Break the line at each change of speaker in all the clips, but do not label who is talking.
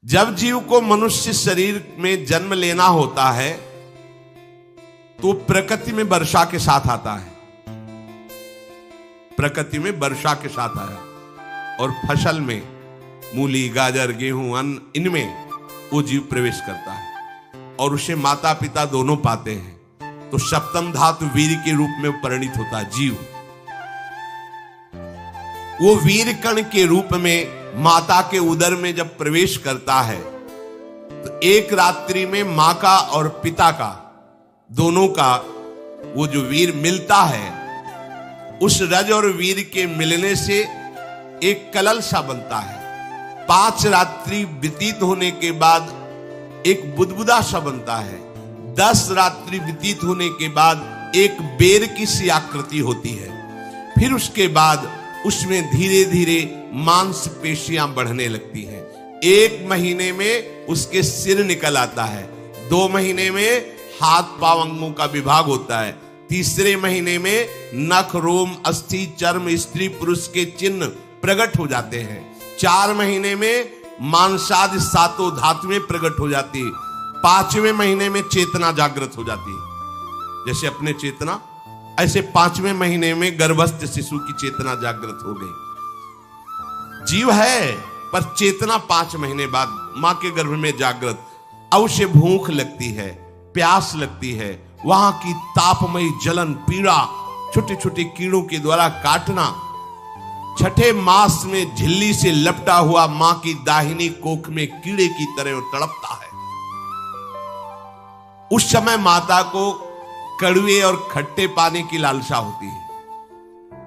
जब जीव को मनुष्य शरीर में जन्म लेना होता है तो प्रकृति में वर्षा के साथ आता है, प्रकृति में वर्षा के साथ आया और फसल में मूली, गाजर, गेहूं, अन्न, इनमें वो जीव प्रवेश करता है और उसे माता पिता दोनों पाते हैं। तो सप्तम धातु वीर के रूप में परिणित होता है जीव। वो वीर कण के रूप में माता के उदर में जब प्रवेश करता है तो एक रात्रि में मां का और पिता का, दोनों का वो जो वीर मिलता है, उस रज और वीर के मिलने से एक कलल सा बनता है। 5 रात्रि व्यतीत होने के बाद एक बुदबुदा सा बनता है। 10 रात्रि व्यतीत होने के बाद एक बेर की सी आकृति होती है। फिर उसके बाद उसमें धीरे धीरे मांसपेशियां बढ़ने लगती हैं। 1 महीने में उसके सिर निकल आता है, 2 महीने में हाथ पांव अंगों का विभाग होता है, 3रे महीने में नख, रोम, अस्थि, चर्म, स्त्री पुरुष के चिन्ह प्रकट हो जाते हैं, 4 महीने में मांसादि 7 धातुएं प्रकट हो जाती है, 5वें महीने में चेतना जागृत हो जाती है। जैसे अपने चेतना, ऐसे 5वें महीने में गर्भस्थ शिशु की चेतना जागृत हो गई। जीव है पर चेतना 5 महीने बाद मां के गर्भ में जागृत। अब उसे भूख लगती है, प्यास लगती है, वहां की तापमयी जलन, पीड़ा, छोटे छोटे कीड़ों के द्वारा काटना, 6ठे मास में झिल्ली से लपटा हुआ मां की दाहिनी कोख में कीड़े की तरह तड़पता है। उस समय माता को कड़वे और खट्टे पानी की लालसा होती है,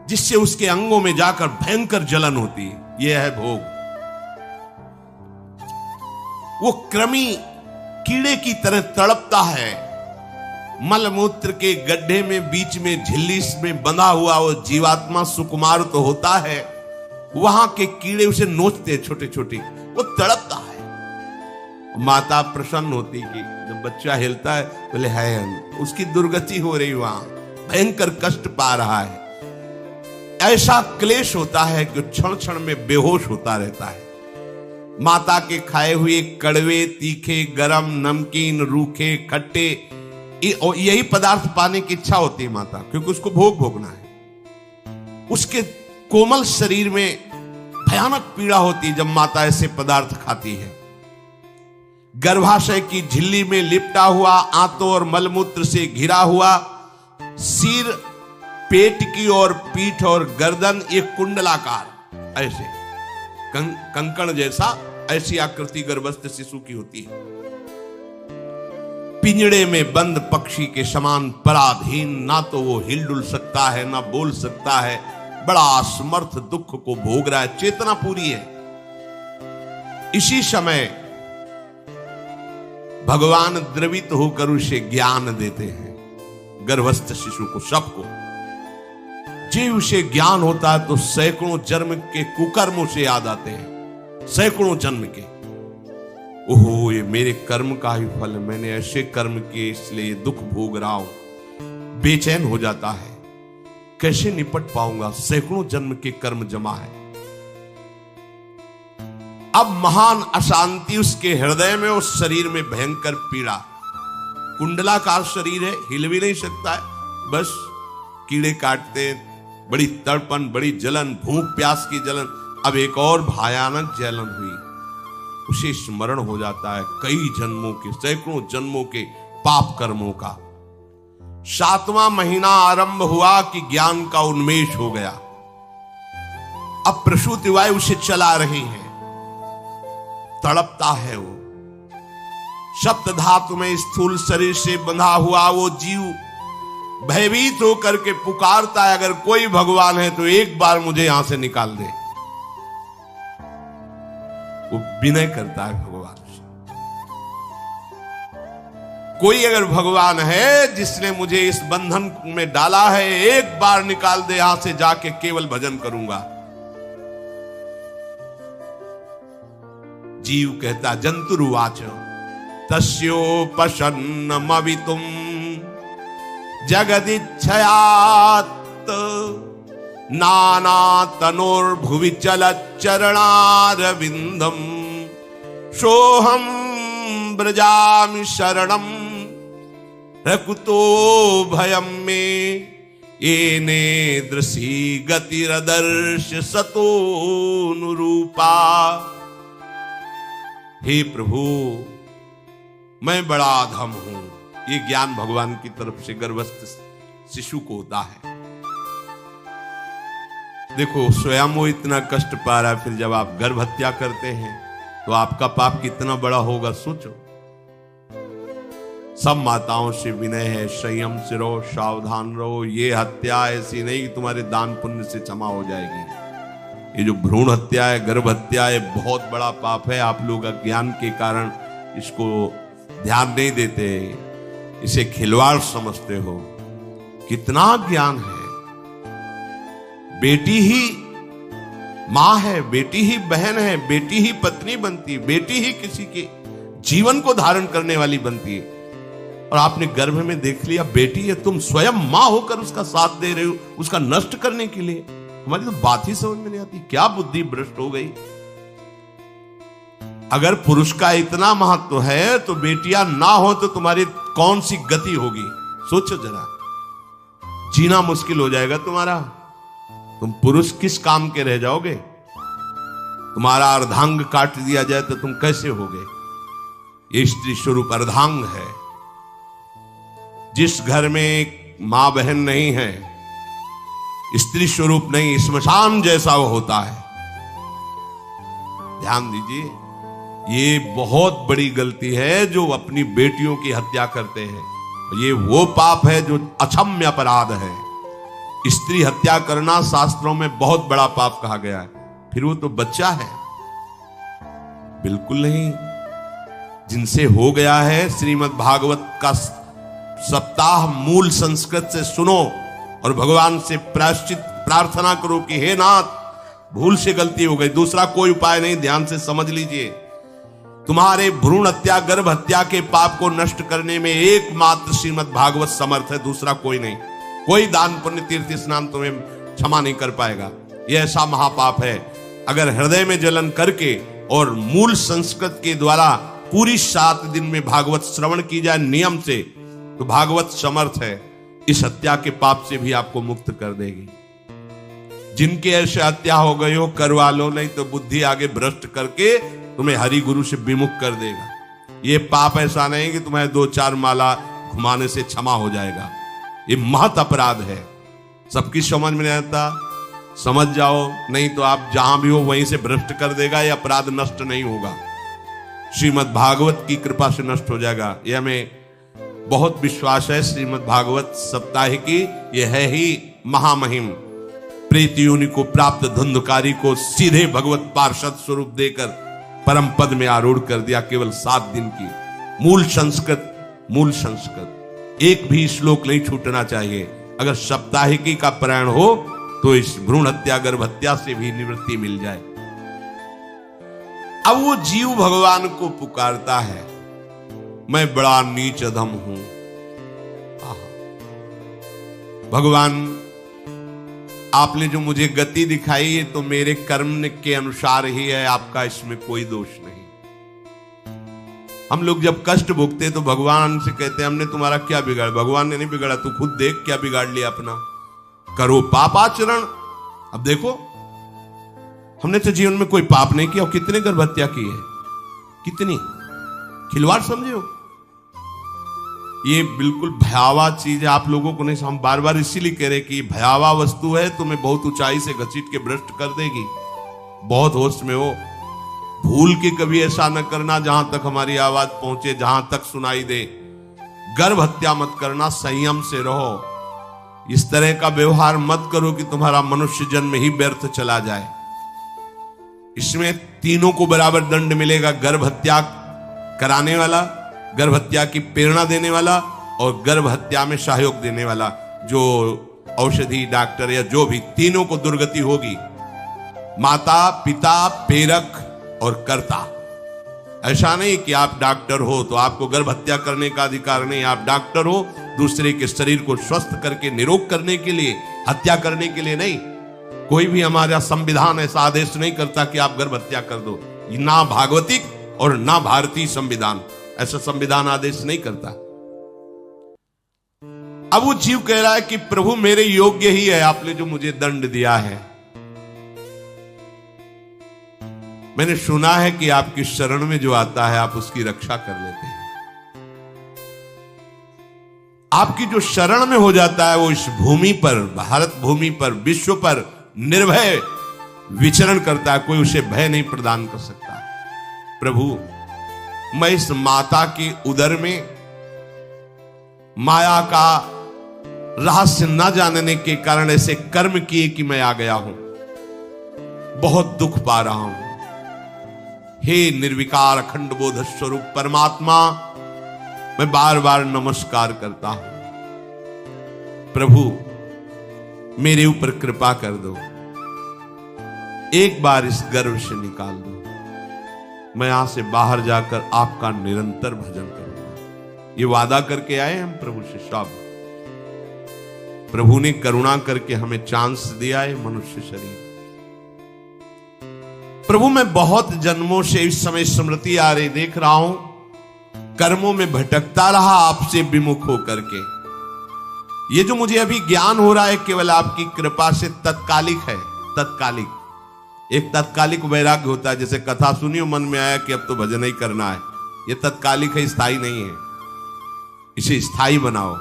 जिससे उसके अंगों में जाकर भयंकर जलन होती है। यह है भोग। वो कृमि कीड़े की तरह तड़पता है। मलमूत्र के गड्ढे में बीच में झिल्ली में बंधा हुआ वो जीवात्मा सुकुमार तो होता है, वहां के कीड़े उसे नोचते छोटे छोटे, वो तड़पता है। माता प्रसन्न होती कि जब बच्चा हिलता है बोले है, उसकी दुर्गति हो रही, वहां भयंकर कष्ट पा रहा है। ऐसा क्लेश होता है कि क्षण क्षण में बेहोश होता रहता है। माता के खाए हुए कड़वे, तीखे, गरम, नमकीन, रूखे, खट्टे, यही पदार्थ पाने की इच्छा होती है माता, क्योंकि उसको भोग भोगना है। उसके कोमल शरीर में भयानक पीड़ा होती है जब माता ऐसे पदार्थ खाती है। गर्भाशय की झिल्ली में लिपटा हुआ, आंतों और मलमूत्र से घिरा हुआ सिर, पेट की और पीठ और गर्दन एक कुंडलाकार, ऐसे कंकण जैसा, ऐसी आकृति गर्भस्थ शिशु की होती है। पिंजड़े में बंद पक्षी के समान पराधीन, ना तो वो हिलडुल सकता है ना बोल सकता है, बड़ा असमर्थ दुख को भोग रहा है। चेतना पूरी है। इसी समय भगवान द्रवित होकर उसे ज्ञान देते हैं, गर्भस्थ शिशु को, सबको। जी उसे ज्ञान होता है तो सैकड़ों जन्म के कुकर्मों से याद आते हैं, सैकड़ों जन्म के। ओहो, ये मेरे कर्म का ही फल, मैंने ऐसे कर्म किए इसलिए दुख भोग रहा हूं। बेचैन हो जाता है, कैसे निपट पाऊंगा, सैकड़ों जन्म के कर्म जमा है। अब महान अशांति उसके हृदय में, उस शरीर में भयंकर पीड़ा। कुंडलाकार शरीर है, हिल भी नहीं सकता है, बस कीड़े काटते, बड़ी तड़पन, बड़ी जलन, भूख प्यास की जलन। अब एक और भयानक जलन हुई, उसे स्मरण हो जाता है कई जन्मों के, सैकड़ों जन्मों के पाप कर्मों का। 7वां महीना आरंभ हुआ कि ज्ञान का उन्मेष हो गया। अब प्रसूति वायु उसे चला रही है, तड़पता है वो। सप्त धातु में स्थूल शरीर से बंधा हुआ वो जीव भयभीत होकर के पुकारता है, अगर कोई भगवान है तो एक बार मुझे यहां से निकाल दे। वो विनय करता है भगवान से, कोई अगर भगवान है जिसने मुझे इस बंधन में डाला है, एक बार निकाल दे, यहां से जाके केवल भजन करूंगा। जीव कहता, जंतुरुवाच तस्योपशन्नमवितुम जगदिच्छयात् नाना तनोर्भुवि चलच्चरणारविंदम सोहम ब्रजामि शरणम रकुतो भयम में येने दृशी गतिरदर्श सतोनुरूपा। हे प्रभु, मैं बड़ा अधम हूं। ये ज्ञान भगवान की तरफ से गर्भस्थ शिशु को होता है। देखो, स्वयं वो इतना कष्ट पा रहा है, फिर जब आप गर्भ हत्या करते हैं तो आपका पाप कितना बड़ा होगा, सोचो। सब माताओं से विनय है, संयम से रहो, सावधान रहो। ये हत्या ऐसी नहीं कि तुम्हारे दान पुण्य से क्षमा हो जाएगी। ये जो भ्रूण हत्या है, गर्भ हत्या है, बहुत बड़ा पाप है। आप लोग अज्ञान के कारण इसको ध्यान नहीं देते, इसे खिलवाड़ समझते हो। कितना ज्ञान है। बेटी ही मां है, बेटी ही बहन है, बेटी ही पत्नी बनती है, बेटी ही किसी के जीवन को धारण करने वाली बनती है। और आपने गर्भ में देख लिया बेटी है, तुम स्वयं मां होकर उसका साथ दे रहे हो, उसका नष्ट करने के लिए। हमारी तो बात ही समझ में नहीं आती, क्या बुद्धि भ्रष्ट हो गई। अगर पुरुष का इतना महत्व है तो बेटियां ना हो तो तुम्हारी कौन सी गति होगी, सोचो जरा। जीना मुश्किल हो जाएगा तुम्हारा। तुम पुरुष किस काम के रह जाओगे। तुम्हारा अर्धांग काट दिया जाए तो तुम कैसे होगे। ये स्त्री स्वरूप अर्धांग है। जिस घर में मां बहन नहीं है, स्त्री स्वरूप नहीं, श्मशान जैसा वो होता है। ध्यान दीजिए, ये बहुत बड़ी गलती है जो अपनी बेटियों की हत्या करते हैं। ये वो पाप है जो अक्षम्य अपराध है। स्त्री हत्या करना शास्त्रों में बहुत बड़ा पाप कहा गया है। फिर वो तो बच्चा है, बिल्कुल नहीं। जिनसे हो गया है, श्रीमद् भागवत का सप्ताह मूल संस्कृत से सुनो और भगवान से प्रायश्चित प्रार्थना करो कि हे नाथ, भूल से गलती हो गई, दूसरा कोई उपाय नहीं। ध्यान से समझ लीजिए, तुम्हारे भ्रूण हत्या, गर्भ हत्या के पाप को नष्ट करने में एकमात्र श्रीमद् भागवत समर्थ है, दूसरा कोई नहीं। कोई दान पुण्य तीर्थ स्नान तुम्हें क्षमा नहीं कर पाएगा। यह ऐसा महापाप है। अगर हृदय में जलन करके और मूल संस्कृत के द्वारा पूरी 7 दिन में भागवत श्रवण की जाए नियम से, तो भागवत समर्थ है, इस हत्या के पाप से भी आपको मुक्त कर देगी। जिनके ऐसे हत्या हो गई हो, करवा लो, नहीं तो बुद्धि आगे भ्रष्ट करके तुम्हें हरि गुरु से विमुख कर देगा। ये पाप ऐसा नहीं कि तुम्हें 2-4 माला घुमाने से क्षमा हो जाएगा। ये महत अपराध है। सबकी समझ में नहीं आता, समझ जाओ, नहीं तो आप जहां भी हो वहीं से भ्रष्ट कर देगा। ये अपराध नष्ट नहीं होगा, श्रीमद् भागवत की कृपा से नष्ट हो जाएगा। यह हमें बहुत विश्वास है। श्रीमद् भागवत सप्ताह की यह है ही महामहिम। प्रेत योनि को प्राप्त धुंधकारी को सीधे भगवत पार्षद स्वरूप देकर परम पद में आरूढ़ कर दिया। केवल 7 दिन की मूल संस्कृत एक भी श्लोक नहीं छूटना चाहिए। अगर सप्ताहिकी का पारायण हो तो इस भ्रूण हत्या, गर्भ हत्या से भी निवृत्ति मिल जाए। अब वो जीव भगवान को पुकारता है, मैं बड़ा नीच अधम हूं। भगवान, आपने जो मुझे गति दिखाई है तो मेरे कर्म के अनुसार ही है, आपका इसमें कोई दोष नहीं। हम लोग जब कष्ट भोगते तो भगवान से कहते हैं हमने तुम्हारा क्या बिगाड़ा। भगवान ने नहीं बिगाड़ा, तू खुद देख क्या बिगाड़ लिया अपना। करो पापाचरण। अब देखो, हमने तो जीवन में कोई पाप नहीं किया और कितने गर्भ हत्या की है, कितनी खिलवाड़ समझे हो। ये बिल्कुल भयावह चीज है, आप लोगों को नहीं। हम बार बार इसीलिए कह रहे कि भयावह वस्तु है, तुम्हें बहुत ऊंचाई से घसीट के भ्रष्ट कर देगी। बहुत होश में हो, भूल के कभी ऐसा न करना जहां तक हमारी आवाज पहुंचे, जहां तक सुनाई दे। गर्भ हत्या मत करना, संयम से रहो। इस तरह का व्यवहार मत करो कि तुम्हारा मनुष्य जन्म ही व्यर्थ चला जाए। इसमें तीनों को बराबर दंड मिलेगा। गर्भ हत्या कराने वाला, गर्भ हत्या की प्रेरणा देने वाला और गर्भ हत्या में सहयोग देने वाला, जो औषधि डॉक्टर या जो भी, तीनों को दुर्गति होगी। माता, पिता, प्रेरक और कर्ता। ऐसा नहीं कि आप डॉक्टर हो तो आपको गर्भ हत्या करने का अधिकार नहीं। आप डॉक्टर हो दूसरे के शरीर को स्वस्थ करके निरोग करने के लिए, हत्या करने के लिए नहीं। कोई भी हमारा संविधान ऐसा आदेश नहीं करता कि आप गर्भ हत्या कर दो, ना भागवतिक और ना भारतीय संविधान। ऐसा संविधान आदेश नहीं करता। अब वो जीव कह रहा है कि प्रभु मेरे योग्य ही है, आपने जो मुझे दंड दिया है। मैंने सुना है कि आपकी शरण में जो आता है आप उसकी रक्षा कर लेते हैं। आपकी जो शरण में हो जाता है वो इस भूमि पर, भारत भूमि पर, विश्व पर निर्भय विचरण करता है। कोई उसे भय नहीं प्रदान कर सकता। प्रभु, मैं इस माता के उदर में माया का रहस्य न जानने के कारण ऐसे कर्म किए कि मैं आ गया हूं। बहुत दुख पा रहा हूं। हे निर्विकार अखंड बोध स्वरूप परमात्मा, मैं बार बार नमस्कार करता हूं। प्रभु, मेरे ऊपर कृपा कर दो। एक बार इस गर्भ से निकाल दो। मैं यहां से बाहर जाकर आपका निरंतर भजन करूंगा। ये वादा करके आए हम प्रभु से सब। प्रभु ने करुणा करके हमें चांस दिया है मनुष्य शरीर। प्रभु, मैं बहुत जन्मों से इस समय स्मृति आ रही देख रहा हूं, कर्मों में भटकता रहा आपसे विमुख होकर के। ये जो मुझे अभी ज्ञान हो रहा है केवल आपकी कृपा से तत्कालिक है। तत्कालिक, एक तत्कालिक वैराग्य होता है। जैसे कथा सुनी और मन में आया कि अब तो भजन ही करना है। ये तत्कालिक है, स्थायी नहीं है। इसे स्थायी बनाओ।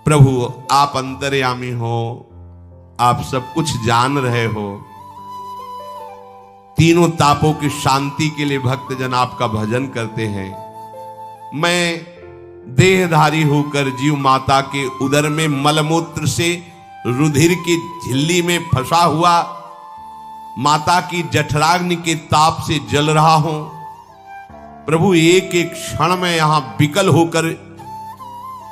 प्रभु, आप अंतर्यामी हो, आप सब कुछ जान रहे हो। तीनों तापों की शांति के लिए भक्तजन आपका भजन करते हैं। मैं देहधारी होकर जीव माता के उदर में मलमूत्र से रुधिर की झिल्ली में फंसा हुआ माता की जठराग्नि के ताप से जल रहा हूं। प्रभु, एक एक क्षण में यहां विकल होकर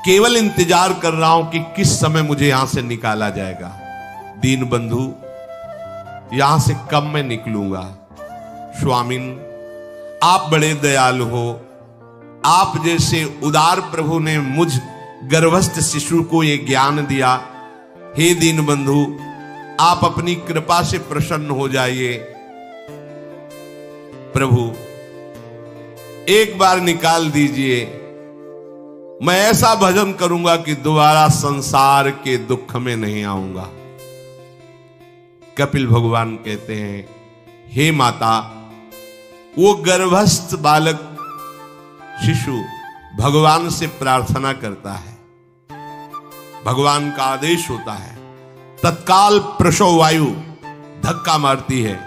केवल इंतजार कर रहा हूं कि किस समय मुझे यहां से निकाला जाएगा। दीन बंधु, यहां से कब मैं निकलूंगा। स्वामिन, आप बड़े दयालु हो। आप जैसे उदार प्रभु ने मुझ गर्भस्थ शिशु को ये ज्ञान दिया। हे दीन बंधु, आप अपनी कृपा से प्रसन्न हो जाइए। प्रभु, एक बार निकाल दीजिए। मैं ऐसा भजन करूंगा कि दोबारा संसार के दुख में नहीं आऊंगा। कपिल भगवान कहते हैं, हे माता, वो गर्भस्थ बालक शिशु भगवान से प्रार्थना करता है। भगवान का आदेश होता है। तत्काल प्रसव वायु धक्का मारती है।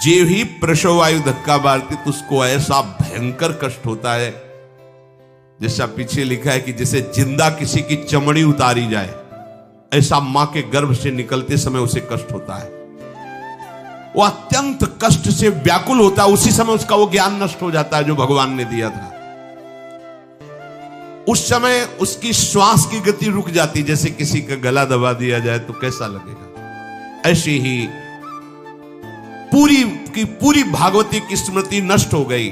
जे ही प्रसव वायु धक्का मारती तो उसको ऐसा भयंकर कष्ट होता है, जैसा पीछे लिखा है कि जैसे जिंदा किसी की चमड़ी उतारी जाए, ऐसा मां के गर्भ से निकलते समय उसे कष्ट होता है। वो अत्यंत कष्ट से व्याकुल होता है। उसी समय उसका वो ज्ञान नष्ट हो जाता है जो भगवान ने दिया था। उस समय उसकी श्वास की गति रुक जाती, जैसे किसी का गला दबा दिया जाए तो कैसा लगेगा। ऐसे ही पूरी की पूरी भागवती की स्मृति नष्ट हो गई।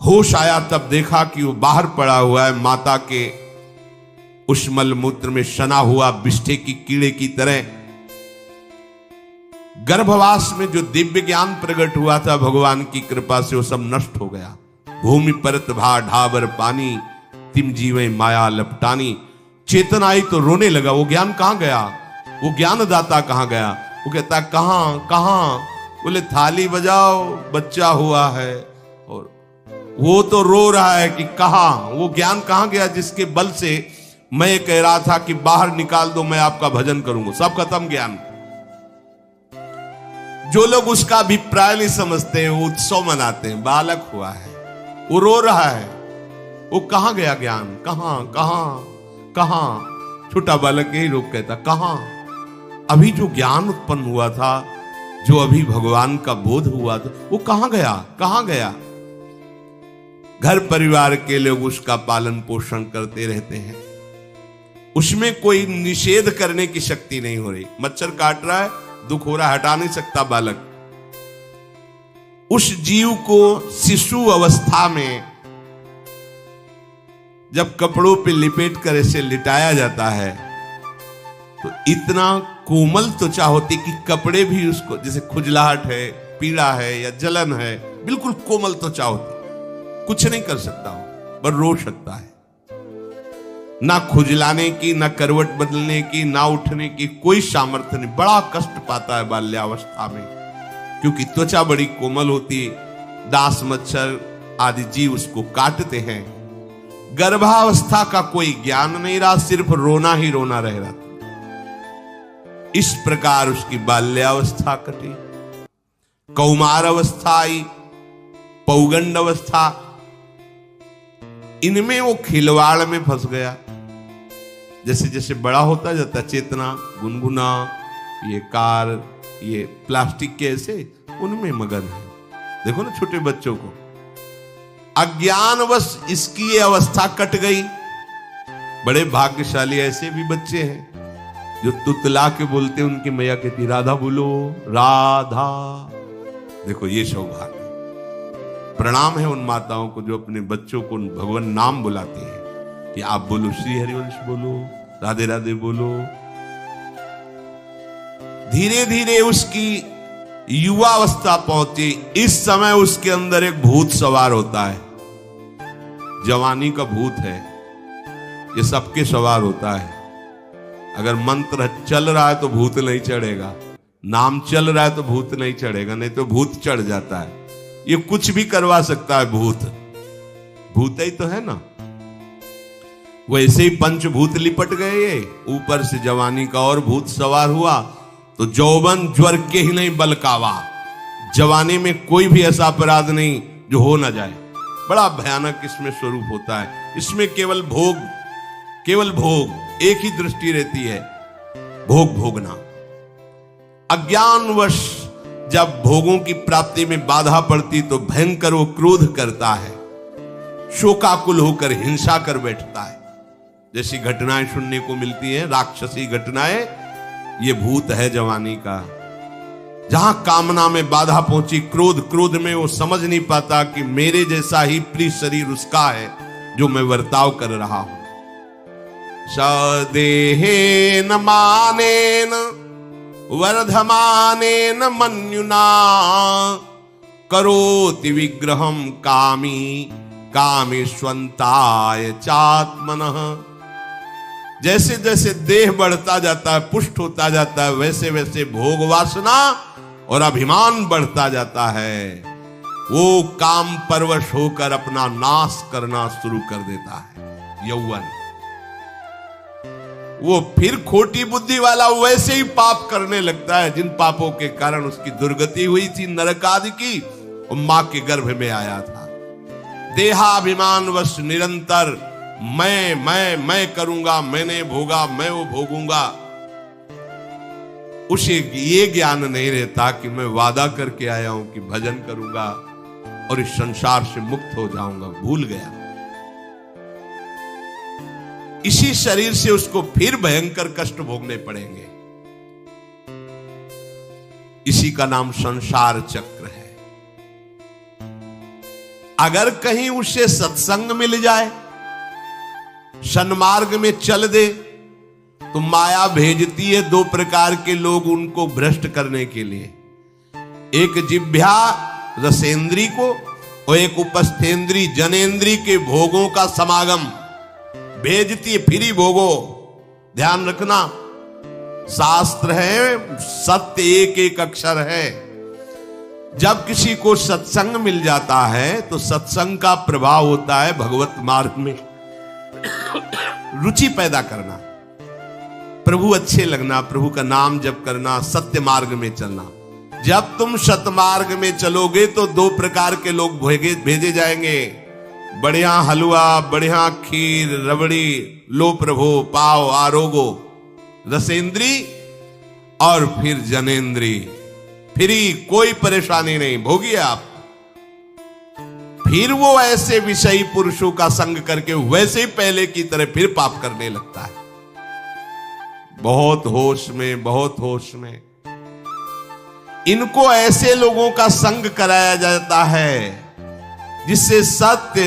होश आया तब देखा कि वो बाहर पड़ा हुआ है, माता के उस मलमूत्र में सना हुआ विष्ठे की कीड़े की तरह। गर्भवास में जो दिव्य ज्ञान प्रकट हुआ था भगवान की कृपा से, वो सब नष्ट हो गया। भूमि परत भा ढाबर पानी, तिम जीवे माया लपटानी। चेतन आई तो रोने लगा। वो ज्ञान कहां गया? वो ज्ञानदाता कहां गया? वो कहता कहां कहां? बोले थाली बजाओ, बच्चा हुआ है। और वो तो रो रहा है कि कहां, वो ज्ञान कहां गया जिसके बल से मैं कह रहा था कि बाहर निकाल दो, मैं आपका भजन करूंगा। सब खत्म ज्ञान। जो लोग उसका अभिप्राय नहीं समझते हैं, वो उत्सव मनाते हैं। बालक हुआ है, वो रो रहा है, वो कहां गया ज्ञान? कहां कहां कहां? छोटा बालक यही लोग कहता कहां? अभी जो ज्ञान उत्पन्न हुआ था, जो अभी भगवान का बोध हुआ था, वो कहां गया? कहां गया? घर परिवार के लोग उसका पालन पोषण करते रहते हैं। उसमें कोई निषेध करने की शक्ति नहीं हो रही। मच्छर काट रहा है, दुख हो रहा है, हटा नहीं सकता बालक। उस जीव को शिशु अवस्था में जब कपड़ों पे लिपेट कर इसे लिटाया जाता है तो इतना कोमल त्वचा होती कि कपड़े भी उसको, जैसे खुजलाहट है, पीड़ा है या जलन है, बिल्कुल कोमल त्वचा होती, कुछ नहीं कर सकता हो, पर रो सकता है। ना खुजलाने की, ना करवट बदलने की, ना उठने की कोई सामर्थ्य नहीं। बड़ा कष्ट पाता है बाल्यावस्था में, क्योंकि त्वचा बड़ी कोमल होती है, डांस मच्छर आदि जीव उसको काटते हैं। गर्भावस्था का कोई ज्ञान नहीं रहा, सिर्फ रोना ही रोना रह रहा था। इस प्रकार उसकी बाल्यावस्था कटी, कौमार अवस्था आई, पौगंड अवस्था, इनमें वो खिलवाड़ में फंस गया। जैसे जैसे बड़ा होता जाता, चेतना, गुनगुना, ये कार, ये प्लास्टिक के ऐसे, उनमें मगन है। देखो ना छोटे बच्चों को, अज्ञानवश इसकी ये अवस्था कट गई। बड़े भाग्यशाली ऐसे भी बच्चे हैं जो तुतला के बोलते हैं, उनकी मैया कहती राधा बोलो, राधा। देखो ये सौभाग्य। प्रणाम है उन माताओं को जो अपने बच्चों को भगवान नाम बुलाते हैं कि आप बोलो श्री हरिवंश बोलो, राधे राधे बोलो। धीरे धीरे उसकी युवा अवस्था पहुंची। इस समय उसके अंदर एक भूत सवार होता है। जवानी का भूत है, ये सबके सवार होता है। अगर मंत्र चल रहा है तो भूत नहीं चढ़ेगा, नाम चल रहा है तो भूत नहीं चढ़ेगा, नहीं तो भूत चढ़ जाता है। ये कुछ भी करवा सकता है भूत, भूत ही तो है ना। वैसे ही पंचभूत लिपट गए, ये ऊपर से जवानी का और भूत सवार हुआ तो जौवन ज्वर के ही नहीं बलकावा। जवानी में कोई भी ऐसा अपराध नहीं जो हो ना जाए। बड़ा भयानक इसमें स्वरूप होता है। इसमें केवल भोग, केवल भोग, एक ही दृष्टि रहती है, भोग भोगना। अज्ञानवश जब भोगों की प्राप्ति में बाधा पड़ती तो भयंकर वो क्रोध करता है, शोकाकुल होकर हिंसा कर बैठता है। जैसी घटनाएं सुनने को मिलती हैं, राक्षसी घटनाएं, ये भूत है जवानी का। जहां कामना में बाधा पहुंची, क्रोध, क्रोध में वो समझ नहीं पाता कि मेरे जैसा ही प्रिय शरीर उसका है जो मैं वर्ताव कर रहा हूं। सदेहेन मानेन वर्धमानेन मन्युना करोति विग्रहम कामी कामेष्वंताय चात्मनः। जैसे जैसे देह बढ़ता जाता है, पुष्ट होता जाता है, वैसे वैसे भोग वासना और अभिमान बढ़ता जाता है। वो काम परवश होकर अपना नाश करना शुरू कर देता है। यौवन, वो फिर खोटी बुद्धि वाला वैसे ही पाप करने लगता है जिन पापों के कारण उसकी दुर्गति हुई थी नरक आदि की, और मां के गर्भ में आया था। देहाभिमान वश निरंतर मैं करूंगा, मैंने भोगा, मैं वो भोगूंगा। उसे ये ज्ञान नहीं रहता कि मैं वादा करके आया हूं कि भजन करूंगा और इस संसार से मुक्त हो जाऊंगा। भूल गया। इसी शरीर से उसको फिर भयंकर कष्ट भोगने पड़ेंगे। इसी का नाम संसार चक्र है। अगर कहीं उसे सत्संग मिल जाए, सन्मार्ग में चल दे, तो माया भेजती है दो प्रकार के लोग उनको भ्रष्ट करने के लिए। एक जिह्वा रसेंद्री को और एक उपस्थेंद्री जनेंद्री के भोगों का समागम भेजती है। फिर ही भोगो। ध्यान रखना, शास्त्र है, सत्य एक एक अक्षर है। जब किसी को सत्संग मिल जाता है तो सत्संग का प्रभाव होता है भगवत मार्ग में रुचि पैदा करना, प्रभु अच्छे लगना, प्रभु का नाम जप करना, सत्य मार्ग में चलना। जब तुम सतमार्ग में चलोगे तो दो प्रकार के लोग भेजे जाएंगे। बढ़िया हलवा, बढ़िया खीर, रबड़ी, लो प्रभु, पाओ, आरोगो। रसेंद्री और फिर जनेंद्री, फ्री, कोई परेशानी नहीं, भोगिए आप। फिर वो ऐसे विषयी पुरुषों का संग करके वैसे ही पहले की तरह फिर पाप करने लगता है। बहुत होश में, बहुत होश में। इनको ऐसे लोगों का संग कराया जाता है जिससे सत्य,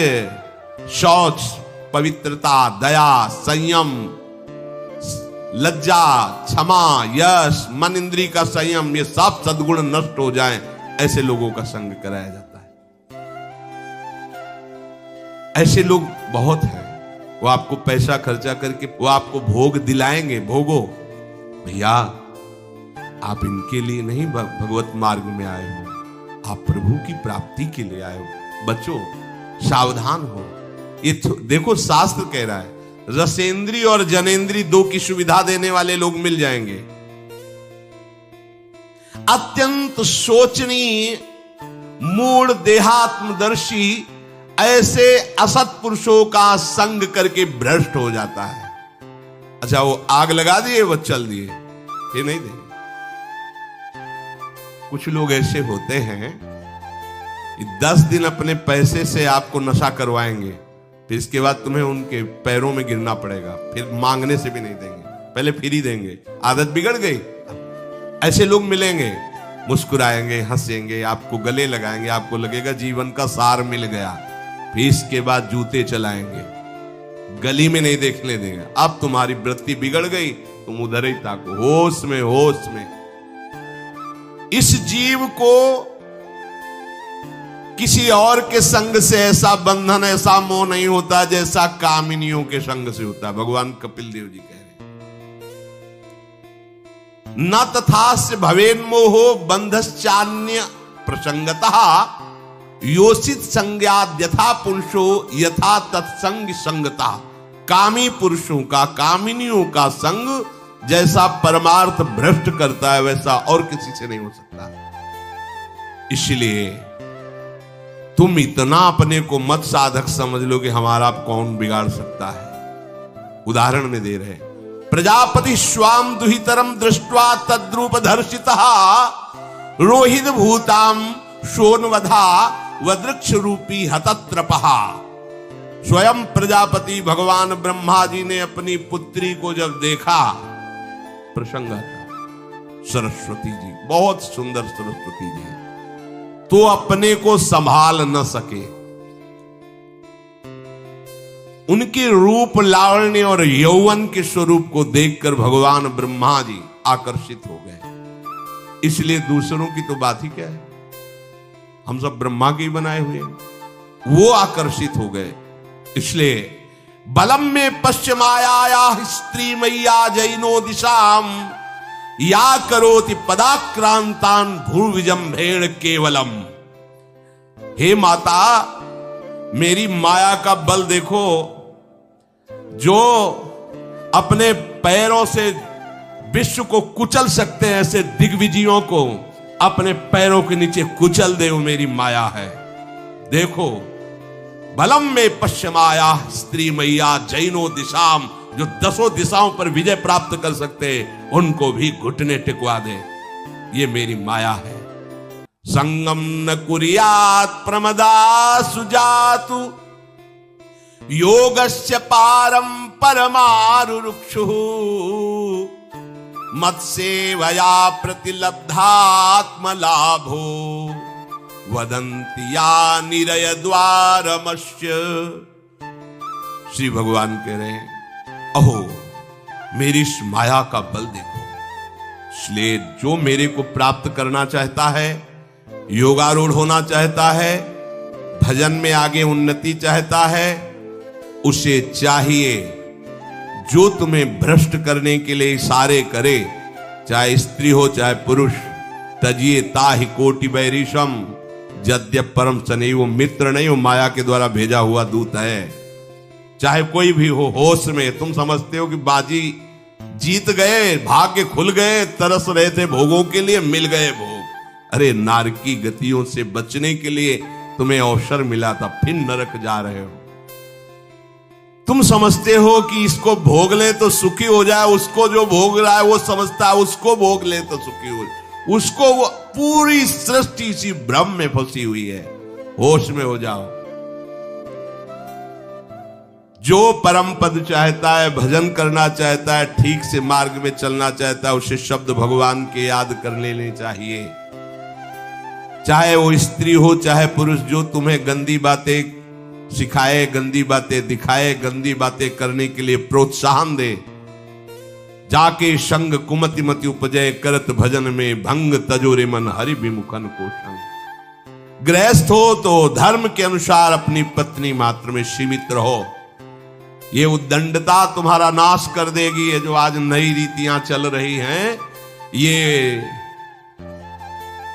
शौच, पवित्रता, दया, संयम, लज्जा, क्षमा, यश, मन इंद्री का संयम, ये सब सद्गुण नष्ट हो जाएं, ऐसे लोगों का संग कराया जाता है। ऐसे लोग बहुत हैं। वो आपको पैसा खर्चा करके वो आपको भोग दिलाएंगे, भोगो भैया, आप इनके लिए नहीं भगवत मार्ग में आए हो, आप प्रभु की प्राप्ति के लिए आए हो। बचो, सावधान हो। ये देखो शास्त्र कह रहा है, रसेंद्री और जनेंद्री दो की सुविधा देने वाले लोग मिल जाएंगे। अत्यंत सोचनीय, मूढ़, देहात्मदर्शी ऐसे असत पुरुषों का संग करके भ्रष्ट हो जाता है। अच्छा, वो आग लगा दिए, वो चल दिए, ये नहीं देंगे। कुछ लोग ऐसे होते हैं, 10 दिन अपने पैसे से आपको नशा करवाएंगे, फिर इसके बाद तुम्हें उनके पैरों में गिरना पड़ेगा, फिर मांगने से भी नहीं देंगे, पहले फ्री देंगे। आदत बिगड़ गई। ऐसे लोग मिलेंगे, मुस्कुराएंगे, हंसेंगे, आपको गले लगाएंगे, आपको लगेगा जीवन का सार मिल गया, फिर इसके बाद जूते चलाएंगे, गली में नहीं देखने देंगे। अब तुम्हारी वृत्ति बिगड़ गई, तुम उधर ही ताको, होश में, होश में। इस जीव को किसी और के संग से ऐसा बंधन, ऐसा मोह नहीं होता जैसा कामिनियों के संग से होता है। भगवान कपिल देव जी कह रहे हैं, न तथास्य भवेन्मोहो बंधश्चान्य प्रसंगतः योषित संज्ञाद यथा पुरुषो यथा तत्संग संगता। कामी पुरुषों का, कामिनियों का संग जैसा परमार्थ भ्रष्ट करता है, वैसा और किसी से नहीं हो सकता। इसलिए तुम इतना अपने को मत साधक समझ लो कि हमारा कौन बिगाड़ सकता है। उदाहरण में दे रहे हैं, प्रजापति स्वाम दुहितरम दृष्ट्वा तद्रूप दर्शितः रोहित भूताम शोनवधा वदृक्ष रूपी हतत्रपहा। स्वयं प्रजापति भगवान ब्रह्मा जी ने अपनी पुत्री को जब देखा, प्रसंग था, सरस्वती जी, बहुत सुंदर सरस्वती जी, तो अपने को संभाल न सके। उनके रूप, लावण्य और यौवन के स्वरूप को देखकर भगवान ब्रह्मा जी आकर्षित हो गए। इसलिए दूसरों की तो बात ही क्या है, हम सब ब्रह्मा के ही बनाए हुए हैं, वो आकर्षित हो गए। इसलिए बलम में पश्चिमाया स्त्री मैया जैनो दिशाम या करोति पदाक्रांतान भूर्विजंभेण केवलम। हे माता, मेरी माया का बल देखो, जो अपने पैरों से विश्व को कुचल सकते हैं, ऐसे दिग्विजयों को अपने पैरों के नीचे कुचल दे, वो मेरी माया है। देखो, बलम में पश्चिमाया स्त्री मैया जैनो दिशाम, जो 10 दिशाओं पर विजय प्राप्त कर सकते, उनको भी घुटने टिकवा दे, ये मेरी माया है। संगम न कुर्यात् प्रमदा सुजातु योगस्य पारम परमारुरुक्षुः मत्सेवया प्रतिलब्धात्म लाभो वदन्ति या निरय द्वारमस्य। श्री भगवान कह रहे हैं, अहो मेरी इस माया का बल देखो। इसलिए जो मेरे को प्राप्त करना चाहता है, योगारूढ़ होना चाहता है, भजन में आगे उन्नति चाहता है, उसे चाहिए जो तुम्हें भ्रष्ट करने के लिए इशारे करे, चाहे स्त्री हो चाहे पुरुष, तजिए ताहि कोटि बैरिशम यद्यप परम सने। वो मित्र नहीं, वो माया के द्वारा भेजा हुआ दूत है। चाहे कोई भी हो, होश में तुम समझते हो कि बाजी जीत गए, भाग्य खुल गए, तरस रहे थे भोगों के लिए, मिल गए भोग। अरे नारकी गतियों से बचने के लिए तुम्हें अवसर मिला था, फिर नरक जा रहे हो। तुम समझते हो कि इसको भोग ले तो सुखी हो जाए, उसको जो भोग रहा है वो समझता है उसको भोग ले तो सुखी हो जाए, उसको वो पूरी सृष्टि इसी भ्रम में फंसी हुई है। होश में हो जाओ। जो परम पद चाहता है, भजन करना चाहता है, ठीक से मार्ग में चलना चाहता है, उसे शब्द भगवान के याद कर लेने चाहिए। चाहे वो स्त्री हो चाहे पुरुष, जो तुम्हें गंदी बातें सिखाए, गंदी बातें दिखाए, गंदी बातें करने के लिए प्रोत्साहन दे, जाके संग कुमति मति उपजय करत भजन में भंग तजोरे मन हरि विमुखन को संग। गृहस्थ हो तो धर्म के अनुसार अपनी पत्नी मात्र में सीमित रहो। ये उद्दंडता तुम्हारा नाश कर देगी। ये जो आज नई रीतियां चल रही हैं, ये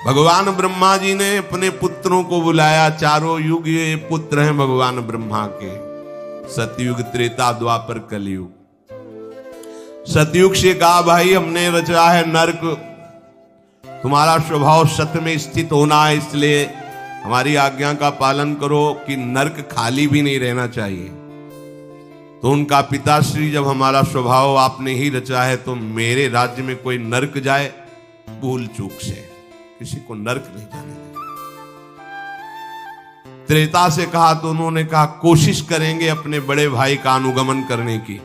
भगवान ब्रह्मा जी ने अपने पुत्रों को बुलाया। चारों युग ये पुत्र हैं भगवान ब्रह्मा के, सतयुग, त्रेता, द्वापर, कलयुग। सतयुग से कहा भाई हमने रचा है नरक, तुम्हारा स्वभाव सत्य में स्थित होना है, इसलिए हमारी आज्ञा का पालन करो कि नरक खाली भी नहीं रहना चाहिए। तो उनका पिताश्री, जब हमारा स्वभाव आपने ही रचा है तो मेरे राज्य में कोई नरक जाए, भूल चूक से किसी को नरक नहीं जाने देंगे। त्रेता से कहा तो उन्होंने कहा कोशिश करेंगे अपने बड़े भाई का अनुगमन करने की।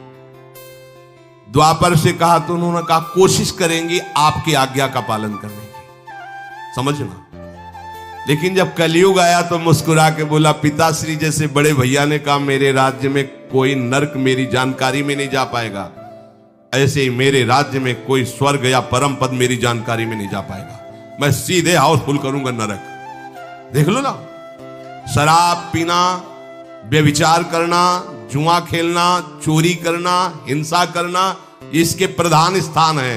द्वापर से कहा तो उन्होंने कहा कोशिश करेंगे आपकी आज्ञा का पालन करने की। समझना। लेकिन जब कलयुग आया तो मुस्कुरा के बोला, पिताश्री जैसे बड़े भैया ने कहा मेरे राज्य में कोई नरक मेरी जानकारी में नहीं जा पाएगा, ऐसे ही मेरे राज्य में कोई स्वर्ग या परम पद मेरी जानकारी में नहीं जा पाएगा। मैं सीधे हाउसफुल करूंगा नरक। देख लो ना, शराब पीना, व्यभिचार करना, जुआ खेलना, चोरी करना, हिंसा करना, इसके प्रधान स्थान है।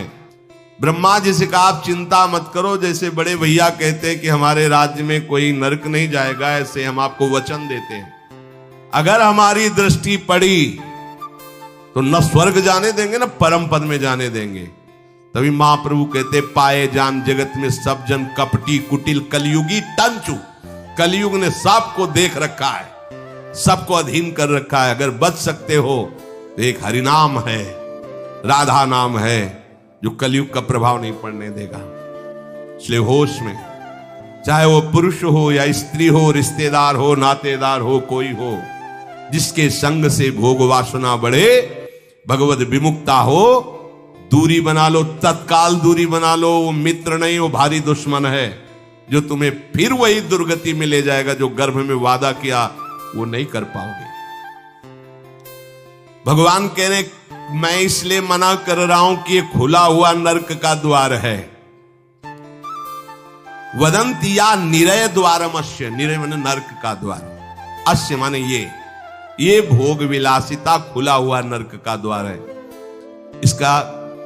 ब्रह्मा जी से कहा आप चिंता मत करो, जैसे बड़े भैया कहते हैं कि हमारे राज्य में कोई नरक नहीं जाएगा, ऐसे हम आपको वचन देते हैं। अगर हमारी दृष्टि पड़ी तो न स्वर्ग जाने देंगे न परम पद में जाने देंगे। तभी महाप्रभु कहते पाए जान जगत में सब जन कपटी कुटिल कलयुगी टंचू। कलयुग ने सबको देख रखा है, सबको अधीन कर रखा है। अगर बच सकते हो तो एक हरिनाम है, राधा नाम है, जो कलयुग का प्रभाव नहीं पड़ने देगा। इसलिए होश में, चाहे वो पुरुष हो या स्त्री हो, रिश्तेदार हो, नातेदार हो, कोई हो, जिसके संग से भोग वासना बढ़े, भगवत विमुक्ता हो, दूरी बना लो, तत्काल दूरी बना लो। वो मित्र नहीं, वो भारी दुश्मन है, जो तुम्हें फिर वही दुर्गति में ले जाएगा जो गर्भ में वादा किया वो नहीं कर पाओगे। भगवान कह रहे मैं इसलिए मना कर रहा हूं कि ये खुला हुआ नरक का द्वार है। वदंती या निरय द्वारमस्य, निरय माने नरक का द्वार, अस्य माने ये भोग विलासिता खुला हुआ नरक का द्वार है। इसका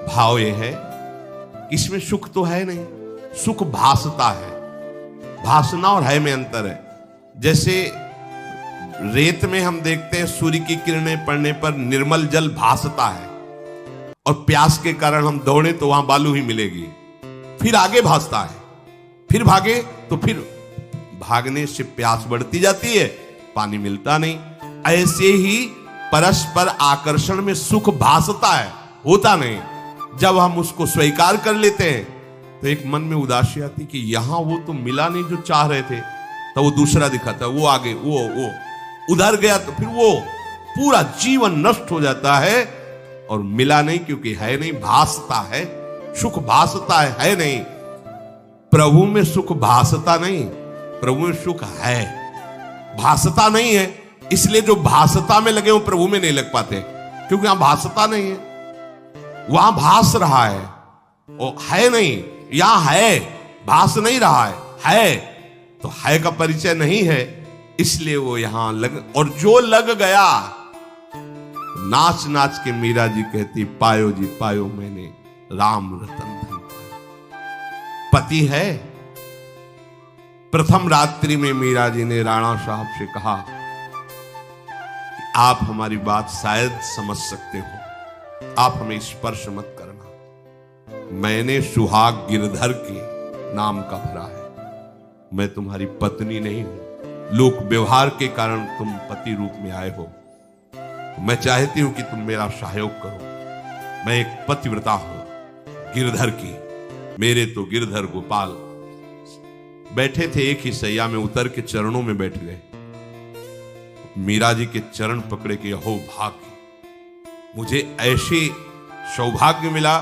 भाव ये है कि इसमें सुख तो है नहीं, सुख भासता है। भासना और है में अंतर है। जैसे रेत में हम देखते हैं सूर्य की किरणें पड़ने पर निर्मल जल भासता है, और प्यास के कारण हम दौड़े तो वहां बालू ही मिलेगी, फिर आगे भासता है, फिर भागे तो फिर भागने से प्यास बढ़ती जाती है, पानी मिलता नहीं। ऐसे ही परस्पर आकर्षण में सुख भासता है, होता नहीं। जब हम उसको स्वीकार कर लेते हैं तो एक मन में उदासी आती कि यहां वो तो मिला नहीं जो चाह रहे थे, तो वो दूसरा दिखाता है, वो आगे वो उधर गया, तो फिर वो पूरा जीवन नष्ट हो जाता है। और मिला नहीं क्योंकि है नहीं, भासता है, सुख भासता है नहीं। प्रभु में सुख भासता नहीं, प्रभु में सुख है, भासता नहीं है। इसलिए जो भासता में लगे वो प्रभु में नहीं लग पाते, क्योंकि वहां भासता नहीं है, वहां भास रहा है, वो है नहीं। यहां है, भास नहीं रहा है तो है का परिचय नहीं है, इसलिए वो यहां लग। और जो लग गया, नाच नाच के मीरा जी कहती पायो जी पायो मैंने राम रतन धन। पति है। प्रथम रात्रि में मीरा जी ने राणा साहब से कहा कि आप हमारी बात शायद समझ सकते हो, आप हमें स्पर्श मत करना। मैंने सुहाग गिरधर के नाम का भरा है, मैं तुम्हारी पत्नी नहीं हूं। लोक व्यवहार के कारण तुम पति रूप में आए हो, मैं चाहती हूं कि तुम मेरा सहयोग करो। मैं एक पतिव्रता हूं गिरधर की। मेरे तो गिरधर गोपाल बैठे थे एक ही सैया में, उतर के चरणों में बैठ गए। मीरा जी के चरण पकड़े के अहो भाग्य, मुझे ऐसे सौभाग्य मिला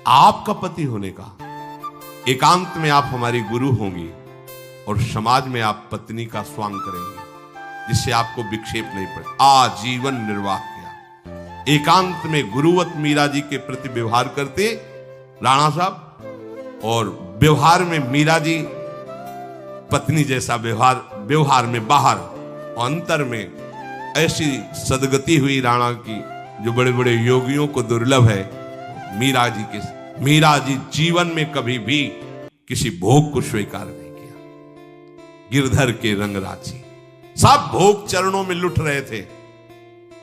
आपका पति होने का। एकांत में आप हमारी गुरु होंगी और समाज में आप पत्नी का स्वांग करेंगे, जिससे आपको विक्षेप नहीं पड़े। आजीवन निर्वाह किया। एकांत में गुरुवत मीरा जी के प्रति व्यवहार करते राणा साहब, और व्यवहार में मीरा जी पत्नी जैसा व्यवहार में बाहर, अंतर में ऐसी सदगति हुई राणा की जो बड़े बड़े योगियों को दुर्लभ है। मीरा जी जीवन में कभी भी किसी भोग को स्वीकार नहीं किया। गिरधर के रंग राची, सब भोग चरणों में लुट रहे थे।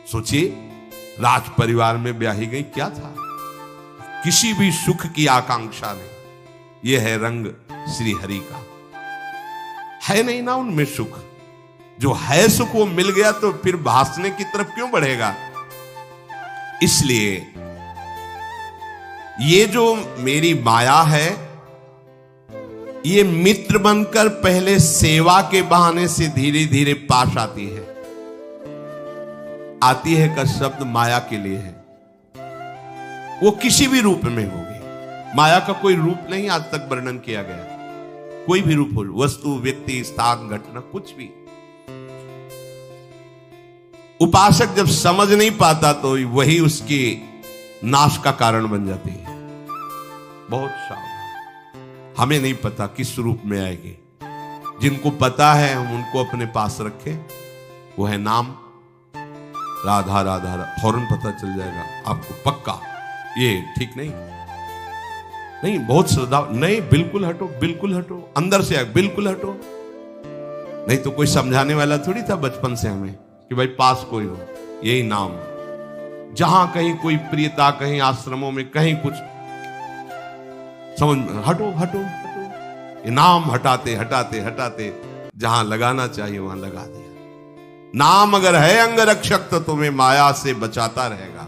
सोचिए, राज परिवार में ब्याही गई, क्या था? किसी भी सुख की आकांक्षा नहीं। यह है रंग श्री हरि का। है नहीं ना उनमें सुख, जो है सुख वो मिल गया तो फिर भासने की तरफ क्यों बढ़ेगा? इसलिए ये जो मेरी माया है, ये मित्र बनकर पहले सेवा के बहाने से धीरे धीरे पास आती है। आती है का शब्द माया के लिए है। वो किसी भी रूप में होगी। माया का कोई रूप नहीं आज तक वर्णन किया गया। कोई भी रूप हो, वस्तु, व्यक्ति, स्थान, घटना, कुछ भी। उपासक जब समझ नहीं पाता तो वही उसके नाश का कारण बन जाती है। बहुत सावधान। हमें नहीं पता किस रूप में आएगी। जिनको पता है हम उनको अपने पास रखें। वो है नाम राधा राधा, फौरन पता चल जाएगा आपको पक्का। ये ठीक नहीं, बहुत श्रद्धा नहीं, बिल्कुल हटो, बिल्कुल हटो, अंदर से बिल्कुल हटो। नहीं तो कोई समझाने वाला थोड़ी था बचपन से हमें कि भाई पास कोई हो। यही नाम, जहां कहीं कोई प्रियता, कहीं आश्रमों में कहीं कुछ समझ, हटो हटो हटो। ये नाम हटाते हटाते हटाते जहां लगाना चाहिए वहां लगा दिया। नाम अगर है अंगरक्षक तो तुम्हें माया से बचाता रहेगा,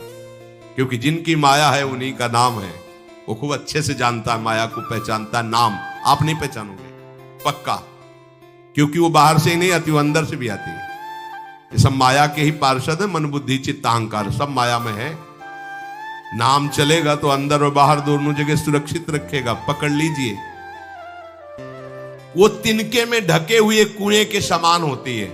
क्योंकि जिनकी माया है उन्हीं का नाम है। वो खूब अच्छे से जानता है, माया को पहचानता है। नाम आप नहीं पहचानोगे पक्का, क्योंकि वो बाहर से ही नहीं आती, वो अंदर से भी आती है। ये सब माया के ही पार्षद है। मन बुद्धि चित्त अहंकार सब माया में है। नाम चलेगा तो अंदर और बाहर दोनों जगह सुरक्षित रखेगा। पकड़ लीजिए। वो तिनके में ढके हुए कुएं के समान होती है।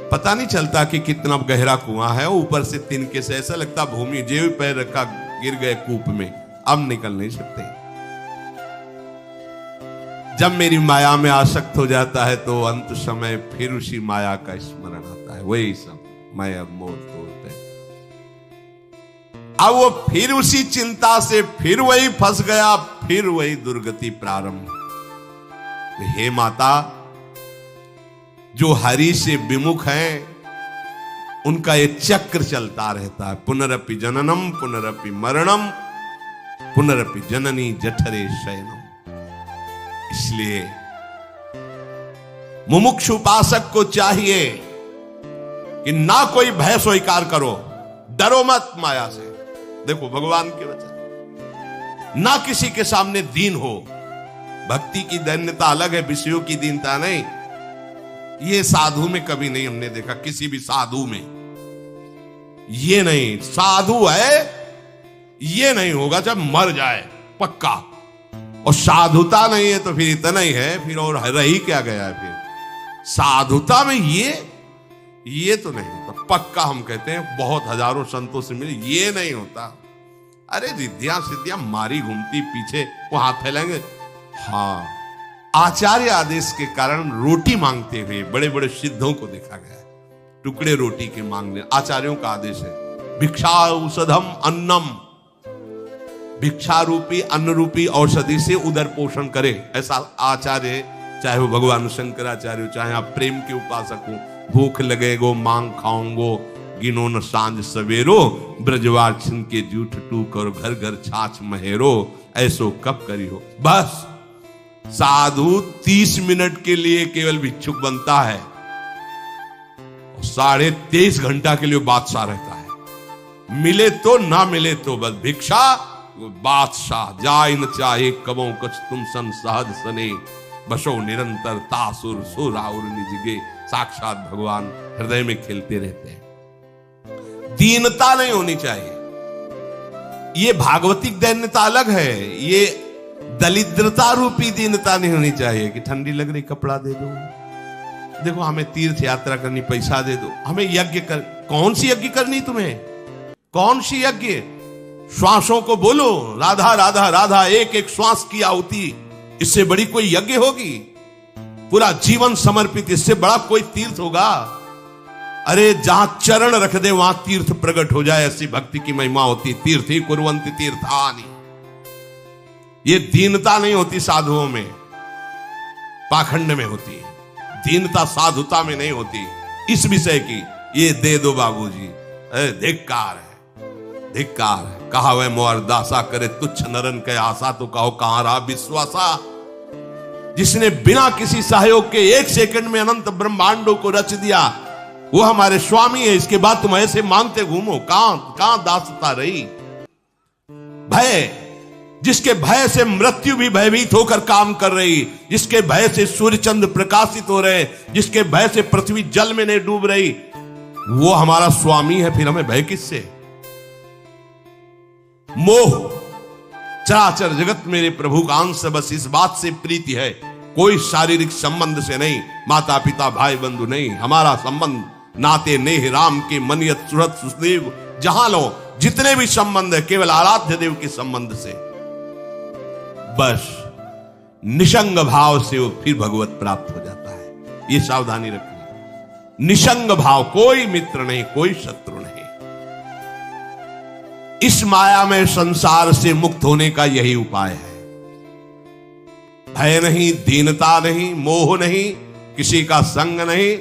पता नहीं चलता कि कितना गहरा कुआं है। ऊपर से तिनके से ऐसा लगता भूमि, जेब पैर रखा गिर गए कूप में, अब निकल नहीं सकते। जब मेरी माया में आसक्त हो जाता है तो अंत समय फिर उसी माया का स्मरण आता है। वही सब मैं अब मोह तोड़ते, अब वो फिर उसी चिंता से फिर वही फंस गया, फिर वही दुर्गति प्रारंभ। हे माता, जो हरि से विमुख हैं उनका ये चक्र चलता रहता है। पुनरपि जननम पुनरपि मरणम पुनरपि जननी जठरे शयनम। इसलिए मुमुक्षु उपासक को चाहिए कि ना कोई भय स्वीकार करो, डरो मत माया से। देखो भगवान के वचन, ना किसी के सामने दीन हो। भक्ति की दैन्यता अलग है, विषयों की दीनता नहीं। ये साधु में कभी नहीं हमने देखा, किसी भी साधु में ये नहीं। साधु है ये नहीं होगा जब मर जाए पक्का, और साधुता नहीं है तो फिर इतना ही है, फिर और रही क्या गया है। फिर साधुता में ये तो नहीं होता पक्का। हम कहते हैं बहुत हजारों संतों से मिले, ये नहीं होता। अरे रिद्धियां सिद्धियां मारी घूमती पीछे, वो हाथ फैलाएंगे। हाँ, आचार्य आदेश के कारण रोटी मांगते हुए बड़े बड़े सिद्धों को देखा गया है। टुकड़े रोटी के मांगने, आचार्यों का आदेश है। भिक्षा औषधम अन्नम, भिक्षा रूपी अन्न रूपी औषधि से उदर पोषण करे, ऐसा आचार्य, चाहे वो भगवान शंकराचार्य हो, चाहे आप प्रेम के उपासक हो। भूख लगेगो मांग खाऊंगो, गिनो न सांझ सवेरो, ब्रजवार छिन के जूठ टूक और घर घर छाछ महेरो, ऐसो कब करी हो। बस साधु 30 मिनट के लिए केवल भिक्षुक बनता है, 23.5 घंटा के लिए बादशाह रहता है। मिले तो ना मिले तो बस भिक्षा बादशाह। जाय न चाहे कबो कुछ तुम सन सहज सने, बसो निरंतर तासुर सुराउर निजगे। साक्षात भगवान हृदय में खेलते रहते हैं। दीनता नहीं होनी चाहिए। ये भागवतिक दैन्यता अलग है, ये दलिद्रता रूपी दीनता नहीं होनी चाहिए कि ठंडी लग रही कपड़ा दे दो, देखो हमें तीर्थ यात्रा करनी पैसा दे दो, हमें यज्ञ कर। कौन सी यज्ञ करनी तुम्हें? कौन सी यज्ञ? श्वासों को बोलो राधा राधा राधा, एक एक श्वास की आहुति, इससे बड़ी कोई यज्ञ होगी? पूरा जीवन समर्पित, इससे बड़ा कोई तीर्थ होगा? अरे जहां चरण रख दे वहां तीर्थ प्रकट हो जाए, ऐसी भक्ति की महिमा होती। तीर्थ ही कुर्वन्ति तीर्थानि। ये दीनता नहीं होती साधुओं में, पाखंड में होती है। दीनता साधुता में नहीं होती। इस विषय की ये दे दो बाबूजी, धिक्कार है, धिक्कार है। कहा वह मोर दासा करे तुच्छ नरन के आशा, तो कहो कहां रहा विश्वासा। जिसने बिना किसी सहयोग के एक सेकंड में अनंत ब्रह्मांडों को रच दिया, वो हमारे स्वामी है। इसके बाद तुम ऐसे मांगते घूमो, कहां दासता रही? भय, जिसके भय से मृत्यु भी भयभीत होकर काम कर रही, जिसके भय से सूर्य चंद्र प्रकाशित हो रहे, जिसके भय से पृथ्वी जल में नहीं डूब रही, वो हमारा स्वामी है। फिर हमें भय किससे? मोह, चराचर जगत मेरे प्रभु का अंश, बस इस बात से प्रीति है। कोई शारीरिक संबंध से नहीं, माता पिता भाई बंधु नहीं। हमारा संबंध नाते नेह राम के मनियत सुरत सुदेव। जहां लो जितने भी संबंध है, केवल आराध्य देव के संबंध से। बस निसंग भाव से वो फिर भगवत प्राप्त हो जाता है। ये सावधानी रखनी। निसंग भाव, कोई मित्र नहीं, कोई शत्रु नहीं। इस माया में संसार से मुक्त होने का यही उपाय है। भय नहीं, दीनता नहीं, मोह नहीं, किसी का संग नहीं,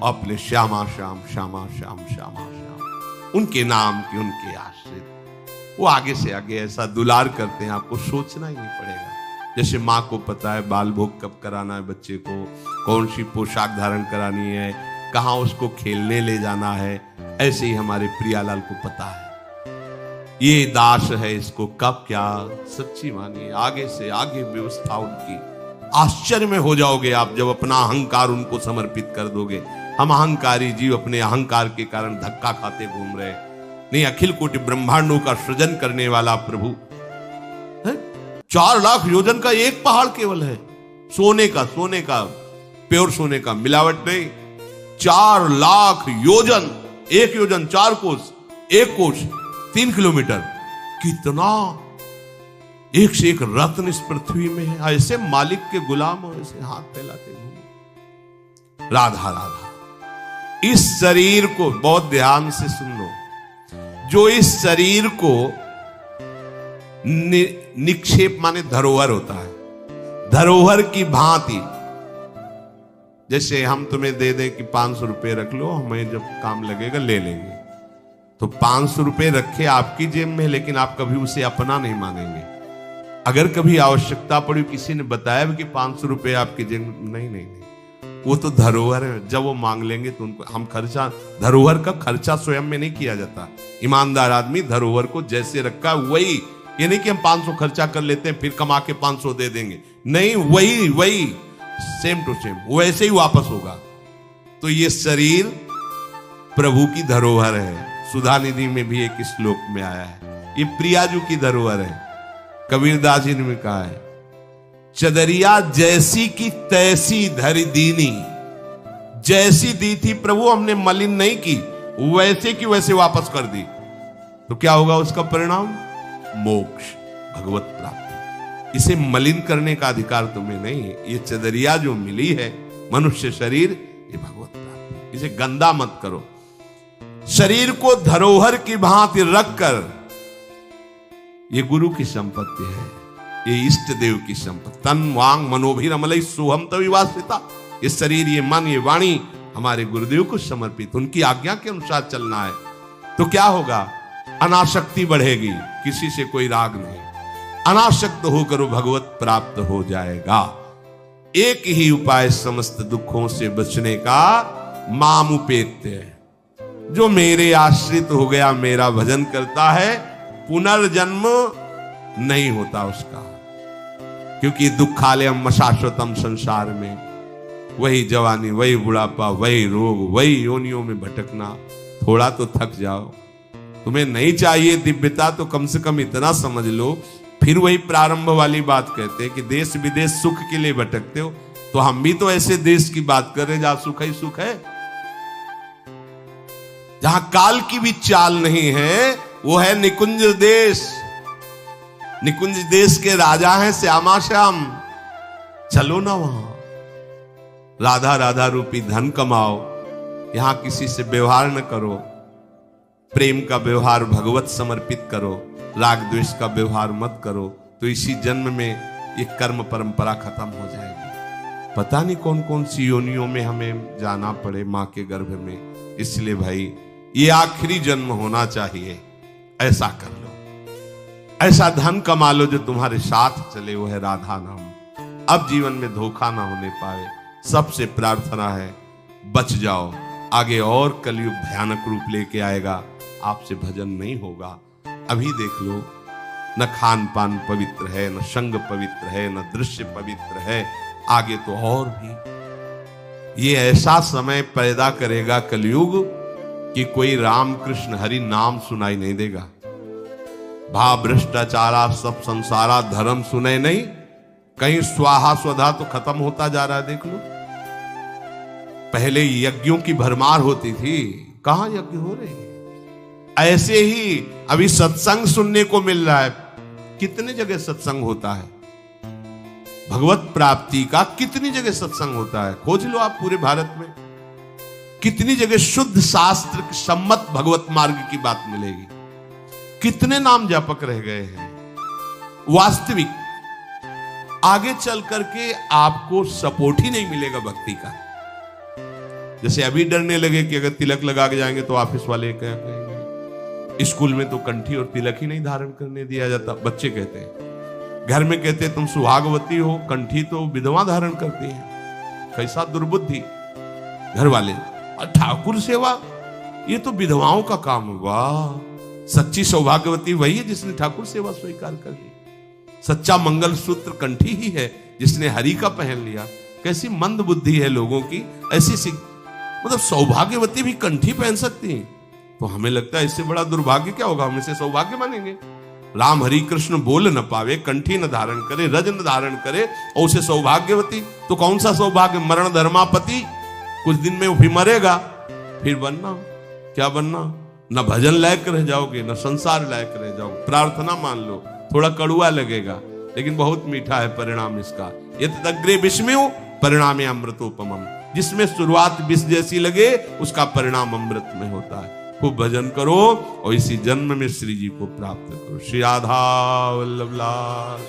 अपने श्यामा श्याम श्यामा श्याम श्यामा श्याम, उनके नाम की, उनके आश्रित। वो आगे से आगे ऐसा दुलार करते हैं, आपको सोचना ही नहीं पड़ेगा। जैसे माँ को पता है बाल भोग कब कराना है बच्चे को, कौन सी पोशाक धारण करानी है, कहाँ उसको खेलने ले जाना है, ऐसे ही हमारे प्रियालाल को पता है ये दास है, इसको कब क्या। सच्ची मानिए, आगे से आगे व्यवस्था उनकी। आश्चर्य में हो जाओगे आप जब अपना अहंकार उनको समर्पित कर दोगे। हम अहंकारी जीव अपने अहंकार के कारण धक्का खाते घूम रहे। नहीं, अखिल कोटि ब्रह्मांडों का सृजन करने वाला प्रभु है। 4 लाख योजन का एक पहाड़ केवल है, सोने का प्योर सोने का, मिलावट नहीं। 4 लाख योजन, एक योजन 4 कोस, एक कोस 3 किलोमीटर। कितना एक से एक रत्न इस पृथ्वी में है। ऐसे मालिक के गुलाम हो, ऐसे हाथ फैलाते घूमो। राधा राधा। इस शरीर को बहुत ध्यान से सुन लो। जो इस शरीर को निक्षेप माने धरोहर होता है, धरोहर की भांति। जैसे हम तुम्हें दे दें कि 500 रुपए रख लो, हमें जब काम लगेगा ले लेंगे, तो 500 रुपए रखे आपकी जेब में, लेकिन आप कभी उसे अपना नहीं मानेंगे। अगर कभी आवश्यकता पड़ी, किसी ने बताया कि 500 रुपए आपकी जेब में, नहीं, वो तो धरोहर है। जब वो मांग लेंगे तो उनको हम खर्चा, धरोहर का खर्चा स्वयं में नहीं किया जाता। ईमानदार आदमी धरोहर को जैसे रखा वही, ये नहीं कि हम 500 खर्चा कर लेते हैं फिर कमा के 500 दे देंगे, नहीं, वही सेम टू सेम वैसे ही वापस होगा। तो ये शरीर प्रभु की धरोहर है। सुधा निधि में भी एक श्लोक में आया है, ये प्रियाजू की धरोहर है। कबीरदास जी ने कहा है, चदरिया जैसी की तैसी धरि दीनी। जैसी दी थी प्रभु, हमने मलिन नहीं की, वैसे की वैसे वापस कर दी। तो क्या होगा उसका परिणाम? मोक्ष, भगवत प्राप्ति। इसे मलिन करने का अधिकार तुम्हें नहीं है। ये चदरिया जो मिली है, मनुष्य शरीर, ये भगवत प्राप्ति। इसे गंदा मत करो। शरीर को धरोहर की भांति रखकर, ये गुरु की संपत्ति है, ये इष्ट देव की संपत्ति। तन वांग मनोभिरमलई सोहम तविवासिता। ये शरीर, ये मन, ये वाणी हमारे गुरुदेव को समर्पित, उनकी आज्ञा के अनुसार चलना है। तो क्या होगा? अनासक्ति बढ़ेगी, किसी से कोई राग नहीं, अनासक्त होकर वो भगवत प्राप्त हो जाएगा। एक ही उपाय समस्त दुखों से बचने का, माम उपेत्य है। जो मेरे आश्रित हो गया, मेरा भजन करता है, पुनर्जन्म नहीं होता उसका। क्योंकि दुखालयम अशाश्वतम, संसार में वही जवानी, वही बुढ़ापा, वही रोग, वही योनियों में भटकना। थोड़ा तो थक जाओ। तुम्हें नहीं चाहिए दिव्यता, तो कम से कम इतना समझ लो। फिर वही प्रारंभ वाली बात कहते हैं कि देश विदेश सुख के लिए भटकते हो, तो हम भी तो ऐसे देश की बात कर रहे हैं जहां सुख ही सुख है। जहां काल की भी चाल नहीं है, वो है निकुंज देश। निकुंज देश के राजा हैं श्यामा श्याम। चलो ना वहां, राधा राधा रूपी धन कमाओ, यहां किसी से व्यवहार न करो, प्रेम का व्यवहार भगवत समर्पित करो, राग द्वेष का व्यवहार मत करो, तो इसी जन्म में ये कर्म परंपरा खत्म हो जाएगी। पता नहीं कौन कौन सी योनियों में हमें जाना पड़े मां के गर्भ में। इसलिए भाई, ये आखिरी जन्म होना चाहिए, ऐसा कर लो, ऐसा धन कमा लो जो तुम्हारे साथ चले, वो है राधा नाम। अब जीवन में धोखा ना होने पाए। सबसे प्रार्थना है, बच जाओ, आगे और कलयुग भयानक रूप लेके आएगा, आपसे भजन नहीं होगा। अभी देख लो, न खान पान पवित्र है, न संग पवित्र है, न दृश्य पवित्र है, आगे तो और भी। ये ऐसा समय पैदा करेगा कलयुग कि कोई राम कृष्ण हरि नाम सुनाई नहीं देगा। भाव भ्रष्टाचारा सब संसारा, धर्म सुने नहीं, कहीं स्वाहा स्वधा तो खत्म होता जा रहा है। देख लो, पहले यज्ञों की भरमार होती थी, कहां यज्ञ हो रहे हैं। ऐसे ही अभी सत्संग सुनने को मिल रहा है। कितने जगह सत्संग होता है, भगवत प्राप्ति का कितनी जगह सत्संग होता है, खोज लो आप पूरे भारत में। कितनी जगह शुद्ध शास्त्र सम्मत भगवत मार्ग की बात मिलेगी। कितने नाम जापक रह गए हैं। वास्तविक आगे चल करके आपको सपोर्ट ही नहीं मिलेगा भक्ति का। जैसे अभी डरने लगे कि अगर तिलक लगा के जाएंगे तो ऑफिस वाले क्या कहेंगे, स्कूल में तो कंठी और तिलक ही नहीं धारण करने दिया जाता, बच्चे कहते हैं। घर में कहते हैं तुम सुहागवती हो, कंठी तो विधवा धारण करती है। कैसा दुर्बुद्धि घर वाले। और ठाकुर सेवा, ये तो विधवाओं का काम होगा। सच्ची सौभाग्यवती वही है जिसने ठाकुर सेवा स्वीकार कर ली। सच्चा मंगल सूत्र कंठी ही है जिसने हरि का पहन लिया। कैसी मंद बुद्धि है लोगों की। ऐसी मतलब सौभाग्यवती भी कंठी पहन सकती है, तो हमें लगता है इससे बड़ा दुर्भाग्य क्या होगा, हम इसे सौभाग्य मानेंगे। राम हरि कृष्ण बोल न पावे, कंठी न धारण करे, रज न धारण करे, और उसे सौभाग्यवती। तो कौन सा सौभाग्य, मरण धर्मापति। कुछ दिन में वो भी मरेगा, फिर बनना क्या बनना, न भजन लायक रह जाओगे, न संसार लायक रह जाओगे। प्रार्थना मान लो, थोड़ा कड़ुआ लगेगा लेकिन बहुत मीठा है परिणाम इसका। यत् अग्रे विस्मयो परिणामे अमृतोपमम्। जिसमें शुरुआत विष जैसी लगे, उसका परिणाम अमृत में होता है। खूब भजन करो और इसी जन्म में श्री जी को प्राप्त करो। श्री राधा वल्लभ लाल।